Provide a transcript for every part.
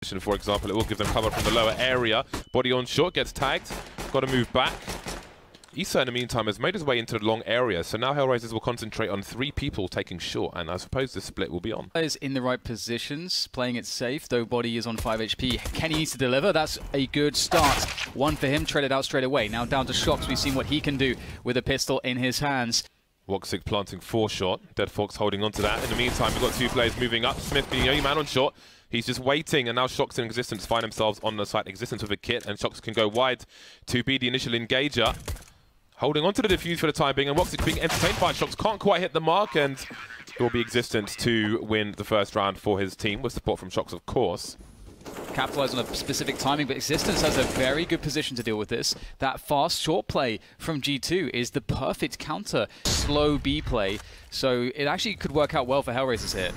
For example, it will give them cover from the lower area. Body on short, gets tagged, got to move back. Issa, in the meantime, has made his way into the long area, so now Hellraisers will concentrate on 3 people taking short, and I suppose the split will be on. Is in the right positions, playing it safe, though Body is on 5 HP. Kenny needs to deliver, that's a good start. One for him, traded out straight away. Now down to Shox, we've seen what he can do with a pistol in his hands. Woxic planting 4 shot, Dead Fox holding on to that. In the meantime, we've got 2 players moving up. Smith being the only man on short. He's just waiting, and now Shox and Existence find themselves on the site. Existence with a kit, and Shox can go wide to be the initial engager. Holding on to the defuse for the time being, and Woxic being entertained by Shox, can't quite hit the mark, and it will be Existence to win the first round for his team, with support from Shox, of course. Capitalize on a specific timing, but Existence has a very good position to deal with this. That fast short play from G2 is the perfect counter slow B play, so it actually could work out well for Hellraisers here.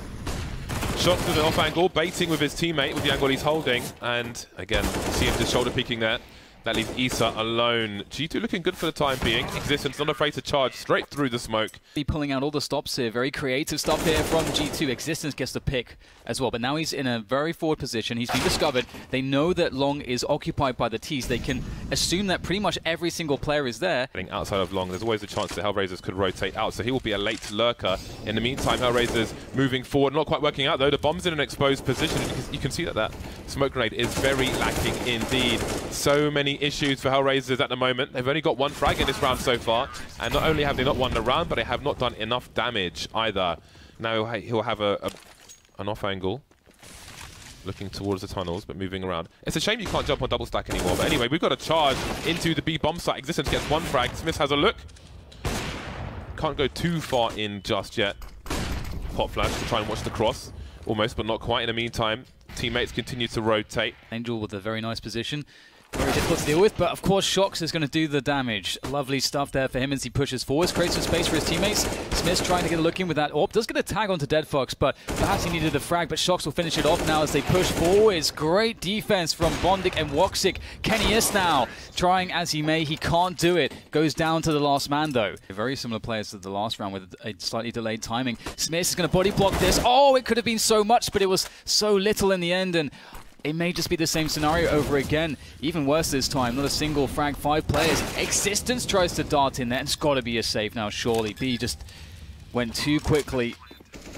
Shox with an off angle, baiting with his teammate with the angle he's holding, and again, see him just shoulder peeking there. That leaves Issa alone. G2 looking good for the time being. Existence not afraid to charge straight through the smoke. Be pulling out all the stops here. Very creative stuff here from G2. Existence gets the pick as well, but now he's in a very forward position. He's been discovered. They know that Long is occupied by the T's. They can assume that pretty much every single player is there. Outside of Long, there's always a chance that Hellraisers could rotate out, so he will be a late lurker. In the meantime, Hellraisers moving forward. Not quite working out though. The bomb's in an exposed position. You can see that smoke grenade is very lacking indeed. So many issues for Hellraisers at the moment. They've only got 1 frag in this round so far, and not only have they not won the round, but they have not done enough damage either. Now he'll have an off angle, looking towards the tunnels, but moving around. It's a shame you can't jump on double stack anymore, but anyway, we've got a charge into the B bomb site. Existence gets 1 frag. Smith has a look. Can't go too far in just yet. Pop flash to try and watch the cross. Almost, but not quite. In the meantime, teammates continue to rotate. Angel with a very nice position. Very difficult to deal with, but of course Shox is going to do the damage. Lovely stuff there for him as he pushes forwards, creates some space for his teammates. Smith's trying to get a look in with that AWP. Does get a tag onto Dead Fox, but perhaps he needed the frag, but Shox will finish it off now as they push forwards. Great defense from Bondik and Woxic. Kenny is now trying as he may. He can't do it. Goes down to the last man though. Very similar players to the last round with a slightly delayed timing. Smith is going to body block this. Oh, it could have been so much, but it was so little in the end, and it may just be the same scenario over again. Even worse this time, not a single frag, 5 players. Existence tries to dart in there, and it's got to be a save now, surely. B just went too quickly,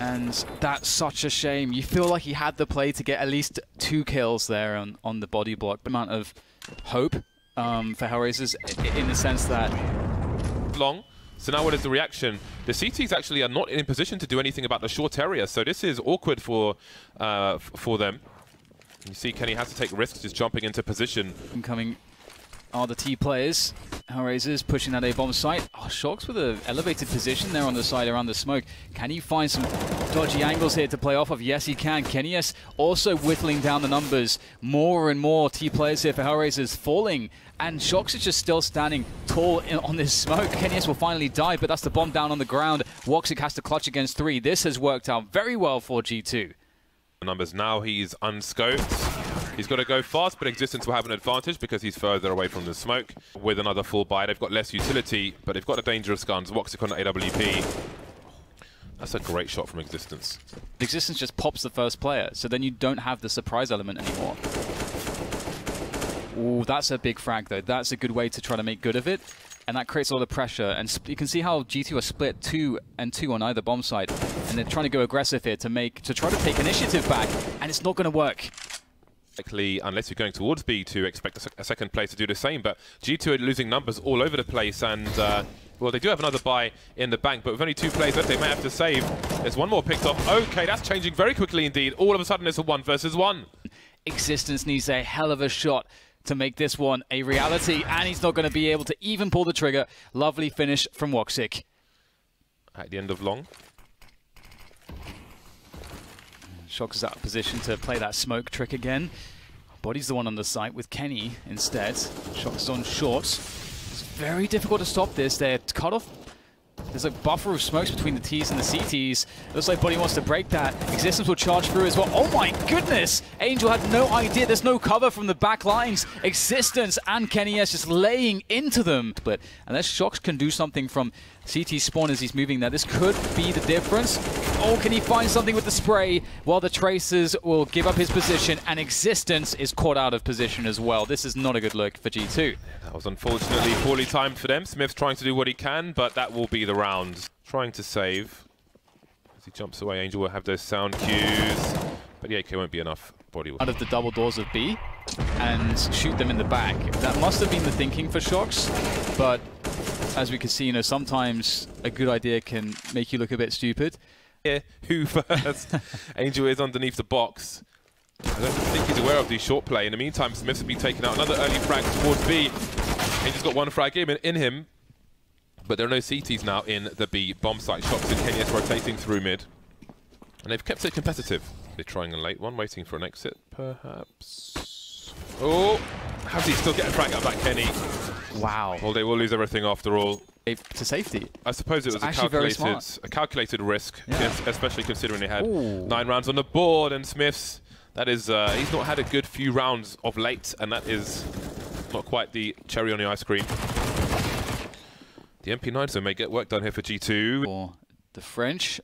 and that's such a shame. You feel like he had the play to get at least 2 kills there on the body block. The amount of hope for Hellraisers in the sense that... Long. So now what is the reaction? The CTs actually are not in position to do anything about the short area, so this is awkward for them. You see Kenny has to take risks just jumping into position. Incoming are the T players. Hellraisers pushing that A-bomb site. Oh, Shox with an elevated position there on the side around the smoke. Can he find some dodgy angles here to play off of? Yes, he can. Kenny's also whittling down the numbers. More and more T players here for Hellraisers falling. And Shox is just still standing tall on this smoke. Kenny's will finally die, but that's the bomb down on the ground. Woxic has to clutch against 3. This has worked out very well for G2. Numbers now, he's unscoped. He's got to go fast, but Existence will have an advantage because he's further away from the smoke. With another full buy, they've got less utility, but they've got the dangerous guns. Woxic on the AWP. That's a great shot from Existence. Existence just pops the first player, so then you don't have the surprise element anymore. Ooh, that's a big frag though. That's a good way to try to make good of it. And that creates a lot of pressure. And you can see how G2 are split 2 and 2 on either bomb side. And they're trying to go aggressive here to try to take initiative back. And it's not going to work. Likely, unless you're going towards B, to expect a second player to do the same. But G2 are losing numbers all over the place. And, well, they do have another buy in the bank. But with only 2 players left, they may have to save. There's 1 more picked off. Okay, that's changing very quickly indeed. All of a sudden, it's a 1 versus 1. Existence needs a hell of a shot to make this one a reality, and he's not going to be able to even pull the trigger. Lovely finish from Woxic. At the end of Long. Shox is out of position to play that smoke trick again. Body's the one on the site with Kenny instead. Shox is on short. It's very difficult to stop this. They're cut off. There's a buffer of smokes between the T's and the CTs. Looks like Body wants to break that. Existence will charge through as well. Oh my goodness! Angel had no idea. There's no cover from the back lines. Existence and Kenny S just laying into them. But unless Shox can do something from CT spawn as he's moving there, this could be the difference. Oh, can he find something with the spray? While the Tracers will give up his position, and Existence is caught out of position as well. This is not a good look for G2. That was unfortunately poorly timed for them. Smith's trying to do what he can, but that will be the round. Trying to save. As he jumps away, Angel will have those sound cues. But the AK won't be enough. Body out of the double doors of B and shoot them in the back. That must have been the thinking for Shox, but as we can see, you know, sometimes a good idea can make you look a bit stupid. Yeah, who first? Angel is underneath the box. I don't think he's aware of the short play. In the meantime, Smith has been taking out another early frag towards B. Angel's got one frag in him, but there are no CTs now in the B bomb site. Shox and Kenyes rotating through mid, and they've kept it competitive. They're trying a late one, waiting for an exit, perhaps. Oh, how does he still get a frag out of that, Kenny? Wow. Well, they will lose everything after all. To safety. I suppose it was a calculated risk, yeah. Especially considering they had 9 rounds on the board, and Smith's, that is, he's not had a good few rounds of late, and that is not quite the cherry on the ice cream. The MP9 so may get work done here for G2. For the French.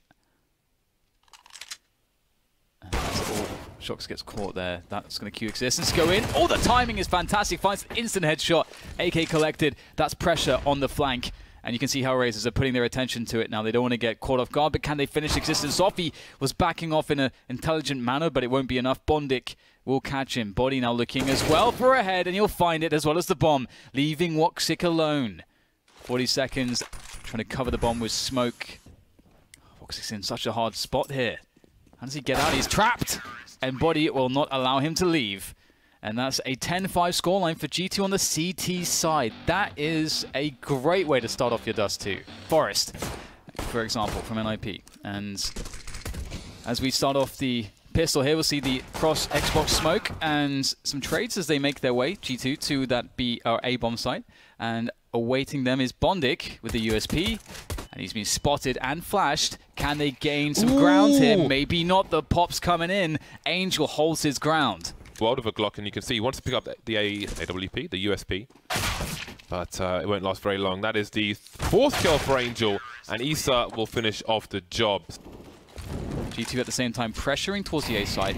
Shox gets caught there. That's going to cue Existence go in. Oh, the timing is fantastic. Finds an instant headshot. AK collected. That's pressure on the flank. And you can see how Razors are putting their attention to it now. They don't want to get caught off guard, but can they finish Existence off? He was backing off in an intelligent manner, but it won't be enough. Bondik will catch him. Body now looking as well for a head, and he'll find it as well as the bomb, leaving Woxic alone. 40 seconds, trying to cover the bomb with smoke. Woxic's in such a hard spot here. How does he get out? He's trapped! And Body will not allow him to leave. And that's a 10-5 scoreline for G2 on the CT side. That is a great way to start off your Dust 2. Forest, for example, from NIP. And as we start off the pistol here, we'll see the cross Xbox smoke and some trades as they make their way, G2, to that B or A bomb site. And awaiting them is Bondik with the USP. And he's been spotted and flashed. Can they gain some ground here? Maybe not. The pop's coming in. Angel holds his ground. World of a Glock, and you can see he wants to pick up the AWP, the USP. But it won't last very long. That is the 4th kill for Angel, and Issa will finish off the job. G2 at the same time pressuring towards the A side.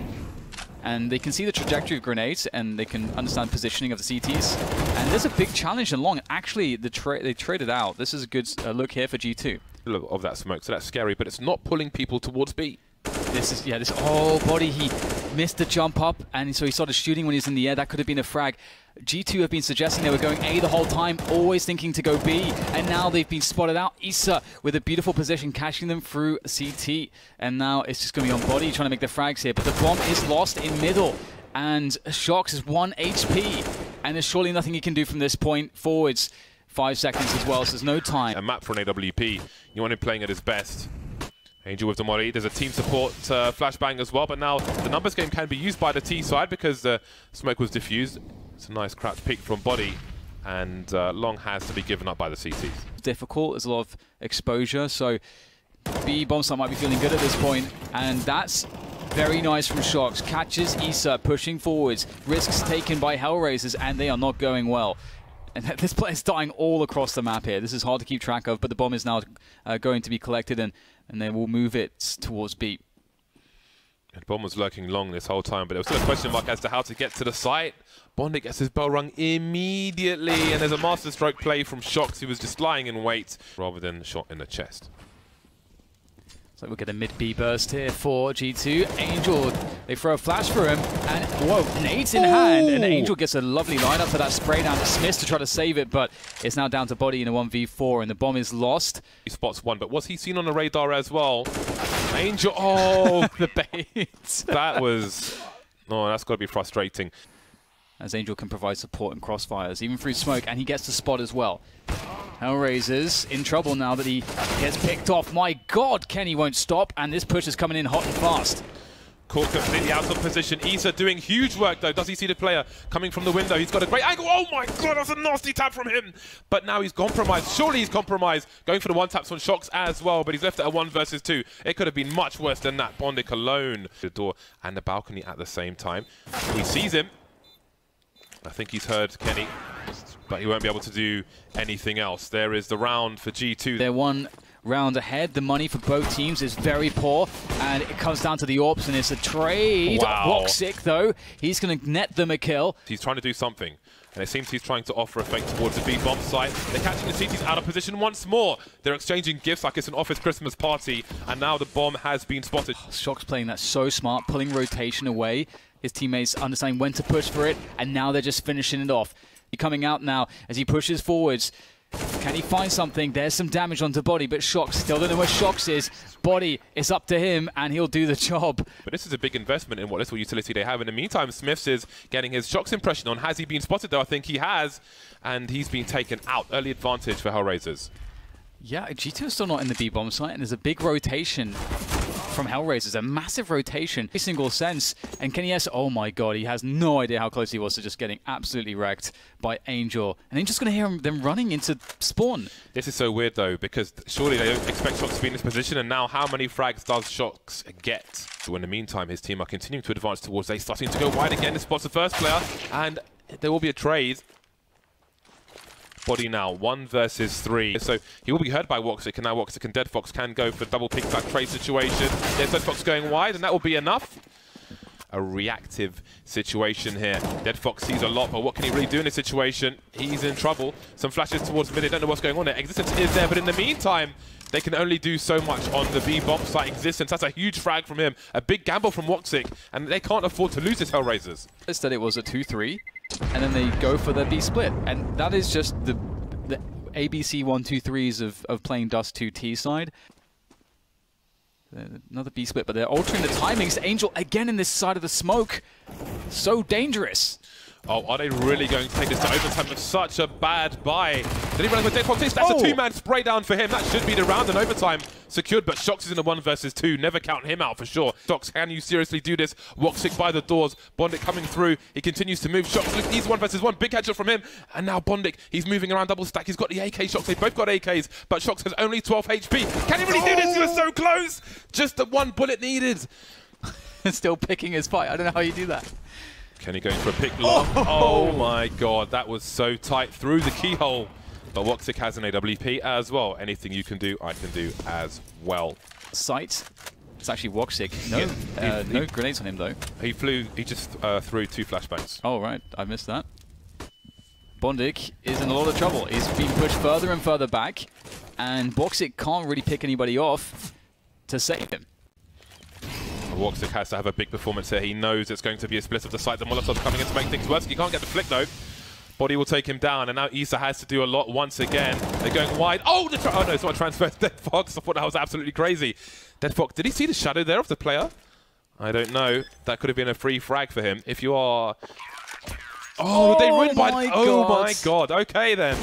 And they can see the trajectory of grenades, and they can understand positioning of the CTs. And there's a big challenge along. Actually, they traded out. This is a good look here for G2. Look of that smoke, so that's scary, but it's not pulling people towards B. This is, yeah, this, oh, Body, he missed the jump up, and so he started shooting when he was in the air. That could have been a frag. G2 have been suggesting they were going A the whole time, always thinking to go B, and now they've been spotted out. Issa with a beautiful position, catching them through CT, and now it's just going to be on Body trying to make the frags here, but the bomb is lost in middle, and Shox is 1 HP, and there's surely nothing he can do from this point forwards. 5 seconds as well, so there's no time. A map for an AWP, you want him playing at his best. Angel with the molly. There's a team support flashbang as well, but now the numbers game can be used by the T side because the smoke was diffused. It's a nice crouch peek from Body, and long has to be given up by the CTs. Difficult, there's a lot of exposure, so B bomb site might be feeling good at this point, and that's very nice from Shox. Catches Issa pushing forwards, risks taken by Hellraisers, and they are not going well. And this player's dying all across the map here. This is hard to keep track of, but the bomb is now going to be collected, and they will move it towards B. The bomb was lurking long this whole time, but there was still a question mark as to how to get to the site. Bondik gets his bell rung immediately, and there's a masterstroke play from Shox, who was just lying in wait rather than shot in the chest. So we'll get a mid-B burst here for G2. Angel, they throw a flash for him, and whoa, nades in hand, and Angel gets a lovely lineup for that spray down to Smith to try to save it, but it's now down to Body in a 1v4, and the bomb is lost. He spots one, but was he seen on the radar as well? Angel, oh! The bait. That was, oh, that's got to be frustrating. As Angel can provide support and crossfires, even through smoke, and he gets the spot as well. Hellraisers in trouble now that he gets picked off. My God, Kenny won't stop, and this push is coming in hot and fast. Caught completely out of position. Issa doing huge work, though. Does he see the player coming from the window? He's got a great angle. Oh, my God, that's a nasty tap from him. But now he's compromised. Surely he's compromised. Going for the one-taps on Shox as well, but he's left at a 1 versus 2. It could have been much worse than that. Bondik alone. The door and the balcony at the same time. He sees him. I think he's heard Kenny, but he won't be able to do anything else. There is the round for G2. They're one round ahead. The money for both teams is very poor, and it comes down to the AWPs, and it's a trade. Wow. Woxic, though, he's going to net them a kill. He's trying to do something, and it seems he's trying to offer a fake towards the B bomb site. They're catching the CTs out of position once more. They're exchanging gifts like it's an office Christmas party, and now the bomb has been spotted. Shock's playing that so smart, pulling rotation away. His teammates understanding when to push for it, and now they're just finishing it off. He's coming out now as he pushes forwards. Can he find something? There's some damage onto Body, but Shox still don't know where Shox is. Body is up to him, and he'll do the job. But this is a big investment in what little utility they have. In the meantime, Smiths is getting his Shox impression on. Has he been spotted, though? I think he has, and he's been taken out. Early advantage for Hellraisers. Yeah, G2 is still not in the B-bomb site, and there's a big rotation from Hellraisers, a massive rotation, every single sense. And Kenny S, oh my god, he has no idea how close he was to just getting absolutely wrecked by Angel. And Angel's going to hear them running into spawn. This is so weird, though, because surely they don't expect Shox to be in this position, and now how many frags does Shox get? So in the meantime, his team are continuing to advance towards A, starting to go wide again. This spots the first player, and there will be a trade. Body now, 1 versus 3. So he will be heard by Woxic, and now Woxic and Deadfox can go for double pick back trade situation. There's Deadfox going wide, and that will be enough. A reactive situation here. Deadfox sees a lot, but what can he really do in this situation? He's in trouble. Some flashes towards mid. They don't know what's going on there. Existence is there, but in the meantime, they can only do so much on the B bomb site. Existence, that's a huge frag from him. A big gamble from Woxic, and they can't afford to lose this Hellraisers. Instead, it was a 2-3. And then they go for the B split, and that is just the ABC 1-2-3s of playing Dust 2T side. Another B split, but they're altering the timings. Angel again in this side of the smoke, so dangerous. Oh, are they really going to take this to overtime with such a bad buy? Did he run with Deadfox? That's a two-man spray down for him. That should be the round, and overtime secured, but Shox is in a 1 versus 2. Never count him out for sure. Shox, can you seriously do this? Woxic by the doors. Bondik coming through. He continues to move. Shox, look, he's 1 versus 1. Big headshot from him. And now Bondik, he's moving around double stack. He's got the AK Shox. They both got AKs, but Shox has only 12 HP. Can he really do this? He was so close. Just the 1 bullet needed. Still picking his fight. I don't know how you do that. Kenny going for a pick lock. Oh my god, that was so tight through the keyhole. But Woxic has an AWP as well. Anything you can do, I can do as well. Sight. It's actually Woxic. No, no grenades on him though. He just threw 2 flashbangs. Oh right, I missed that. Bondik is in a lot of trouble. He's being pushed further and further back, and Woxic can't really pick anybody off to save him. Woxic has to have a big performance here. He knows it's going to be a split of the site. The Molotov's coming in to make things worse. He can't get the flick though. Body will take him down, and now Issa has to do a lot once again. They're going wide. Oh, oh no, it's not a transfer to Deadfox. I thought that was absolutely crazy. Deadfox, did he see the shadow there of the player? I don't know. That could have been a free frag for him. If you are... Oh, they ruined by... Oh my god. Okay then.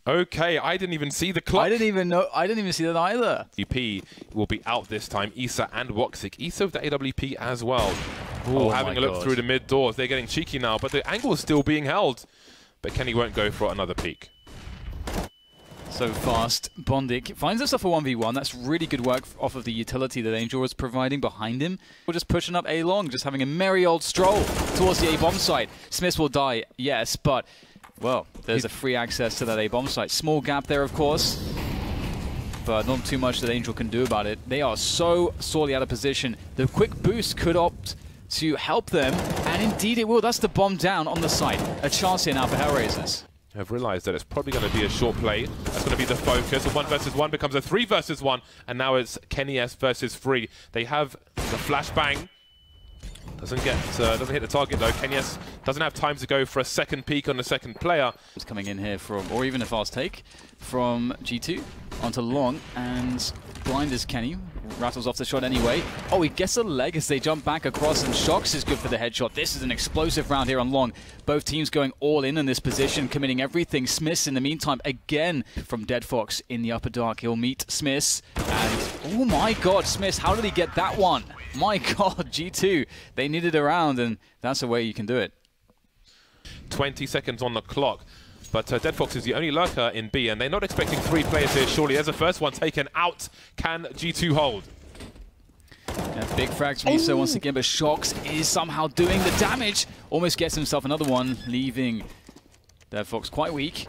Okay, I didn't even see the clock. I didn't even see that either. UP will be out this time. Issa and Woxic. Issa with the AWP as well. Ooh, having a look through the mid doors. They're getting cheeky now, but the angle is still being held. But Kenny won't go for another peek. So fast, Bondik finds himself a 1v1. That's really good work off of the utility that Angel was providing behind him. We're just pushing up A long, just having a merry old stroll towards the A bomb site. Smiths will die, yes, but... Well, there's a free access to that A-bomb site. Small gap there, of course, but not too much that Angel can do about it. They are so sorely out of position. The quick boost could opt to help them, and indeed it will. That's the bomb down on the site. A chance here now for Hellraisers. I've realized that it's probably going to be a short play. That's going to be the focus. A 1 versus 1 becomes a 3 versus 1, and now it's Kenny S versus Free. They have the flashbang. Doesn't hit the target though. Kenny S doesn't have time to go for a second peek on the second player. It's coming in here from, or even a fast take from G2 onto long, and blind is Kenny. Rattles off the shot anyway. Oh, he gets a leg as they jump back across, and Shox is good for the headshot. This is an explosive round here on long. Both teams going all in this position, committing everything. Smiths in the meantime, again from Deadfox in the upper dark. He'll meet Smiths, and oh my god, Smiths, how did he get that one? My god, G2, they needed a round, and that's the way you can do it. 20 seconds on the clock. But Deadfox is the only lurker in B, and they're not expecting 3 players here, surely. As the first one taken out, can G2 hold? Yeah, big frags from Issa once again, but Shox is somehow doing the damage. Almost gets himself another one, leaving Deadfox quite weak.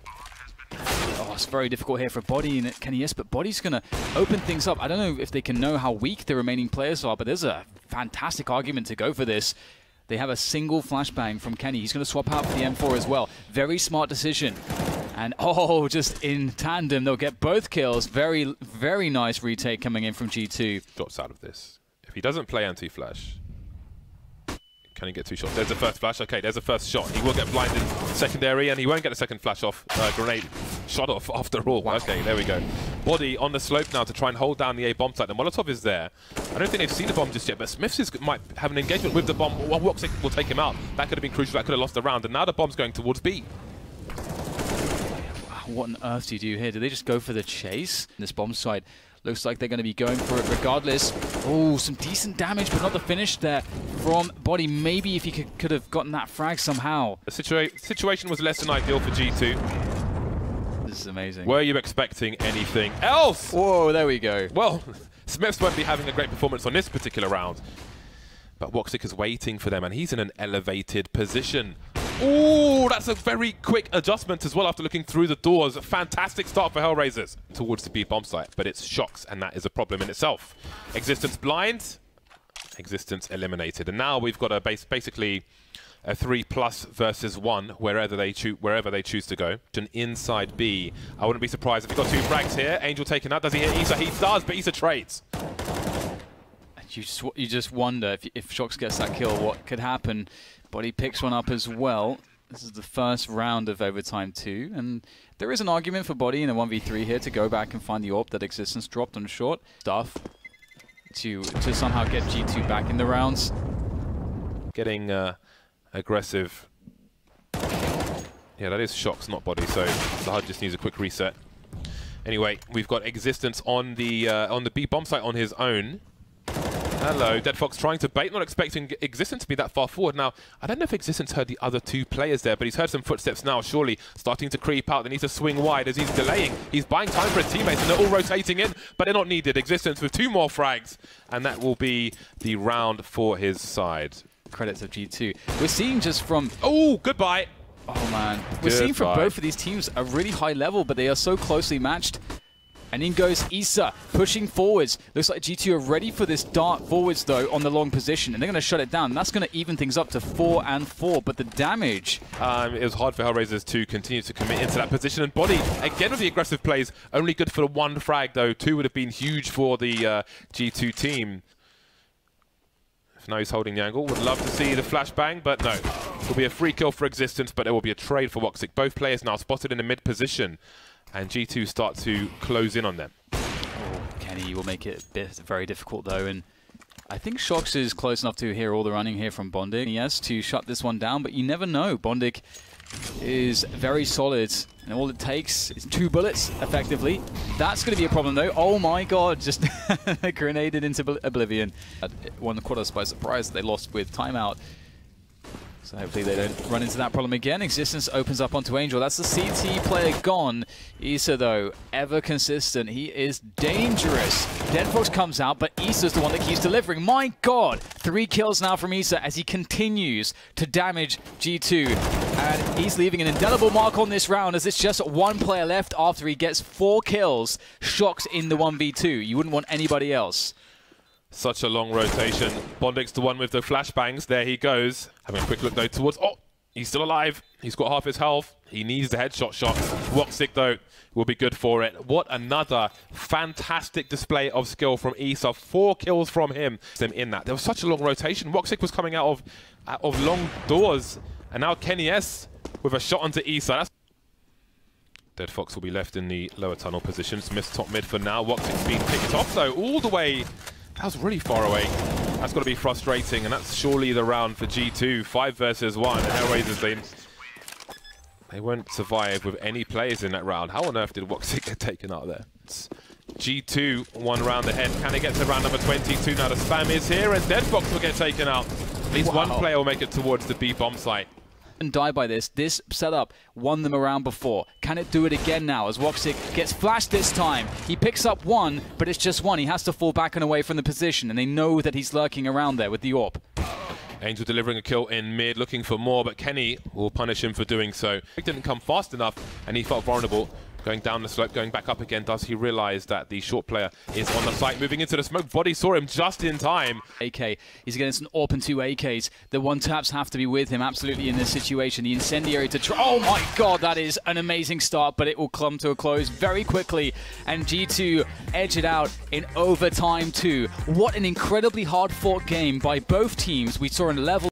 Oh, it's very difficult here for Body and Kenny, yes, but Body's going to open things up. I don't know if they can know how weak the remaining players are, but there's a fantastic argument to go for this. They have a single flashbang from Kenny. He's going to swap out for the M4 as well. Very smart decision. And oh, just in tandem, they'll get both kills. Very, very nice retake coming in from G2. Shots out of this. If he doesn't play anti-flash, can he get 2 shots? There's the first flash. Okay, there's the first shot. He will get blinded secondary, and he won't get the second flash off. Grenade shot off after all. Wow. Okay, there we go. Body on the slope now to try and hold down the A bomb site. The Molotov is there. I don't think they've seen the bomb just yet, but Smiths might have an engagement with the bomb. Woxic will take him out. That could have been crucial. That could have lost the round. And now the bomb's going towards B. What on earth do you do here? Do they just go for the chase? This bomb site looks like they're going to be going for it regardless. Oh, some decent damage, but not the finish there from Body. Maybe if he could have gotten that frag somehow. The situation was less than ideal for G2. This is amazing. Were you expecting anything else? Whoa, there we go. Well, Smiths won't be having a great performance on this particular round. But Woxic is waiting for them, and he's in an elevated position. Ooh, that's a very quick adjustment as well after looking through the doors. A fantastic start for Hellraisers towards the B bomb site, but it's Shox, and that is a problem in itself. Existence blind, Existence eliminated. And now we've got a basically a 3+ versus 1 wherever they choose to go. An inside B. I wouldn't be surprised if you've got 2 frags here. Angel taken out. Does he hit Issa? He does, but Issa trades. You just wonder if Shox gets that kill, what could happen. Body picks one up as well. This is the first round of overtime 2, and there is an argument for Body in a 1v3 here to go back and find the AWP that Existence dropped on short stuff to somehow get G2 back in the rounds. Getting aggressive. Yeah, that is Shox, not Body, so the HUD just needs a quick reset. Anyway, we've got Existence on the B bomb site on his own. Hello, Dead Fox trying to bait, not expecting Existence to be that far forward. Now, I don't know if Existence heard the other 2 players there, but he's heard some footsteps now, surely starting to creep out. They need to swing wide as he's delaying. He's buying time for his teammates, and they're all rotating in, but they're not needed. Existence with 2 more frags, and that will be the round for his side. Credits of G2. We're seeing just from... Oh, goodbye. Oh, man. We're seeing from both of these teams a really high level, but they are so closely matched. And in goes Issa, pushing forwards. Looks like G2 are ready for this dart forwards, though, on the long position. And they're going to shut it down. And that's going to even things up to 4 and 4. But the damage... It was hard for Hellraisers to continue to commit into that position. And Body, again with the aggressive plays, only good for the 1 frag, though. 2 would have been huge for the G2 team. Now he's holding the angle. Would love to see the flashbang, but no. It'll be a free kill for Existence, but there will be a trade for Woxic. Both players now spotted in the mid position. And G2 start to close in on them. Oh, Kenny will make it very difficult, though. And I think Shox is close enough to hear all the running here from Bondik. He has to shut this one down, but you never know. Bondik is very solid, and all it takes is 2 bullets, effectively. That's going to be a problem, though. Oh, my God. Just grenaded into oblivion. Won the quarters by surprise. They lost with timeout. So hopefully they don't run into that problem again. Existence opens up onto Angel. That's the CT player gone. Issa, though, ever consistent. He is dangerous. Dead Fox comes out, but Issa's the one that keeps delivering. My God! 3 kills now from Issa as he continues to damage G2. And he's leaving an indelible mark on this round as it's just 1 player left after he gets 4 kills. Shox in the 1v2. You wouldn't want anybody else. Such a long rotation. Bondik's the one with the flashbangs. There he goes. Having a quick look, though, towards... Oh, he's still alive. He's got half his health. He needs the headshot shot. Woxic, though, will be good for it. What another fantastic display of skill from Issa. 4 kills from him. In that. There was such a long rotation. Woxic was coming out of long doors. And now Kenny S with a shot onto Issa. That's Dead Fox will be left in the lower tunnel position. Smith's top mid for now. Woxic's been picked off, though, all the way... That was really far away. That's got to be frustrating, and that's surely the round for G2. 5 versus 1. And Hellraisers, they won't survive with any players in that round. How on earth did Woxic get taken out there? It's G2 1 round ahead. Can they get to round number 22? Now the spam is here, and Dead Fox will get taken out. At least 1 player will make it towards the B bomb site. And die by this. This setup won them around before. Can it do it again now as Woxic gets flashed this time? He picks up 1, but it's just 1. He has to fall back and away from the position, and they know that he's lurking around there with the AWP. Angel delivering a kill in mid, looking for more, but Kenny will punish him for doing so. It didn't come fast enough, and he felt vulnerable. Going down the slope, going back up again. Does he realize that the short player is on the site, moving into the smoke? Body saw him just in time. AK, he's against an AWP and 2 AKs. The one taps have to be with him absolutely in this situation. The incendiary to try. Oh my god, that is an amazing start, but it will come to a close very quickly. And G2 edge it out in overtime too. What an incredibly hard fought game by both teams. We saw a level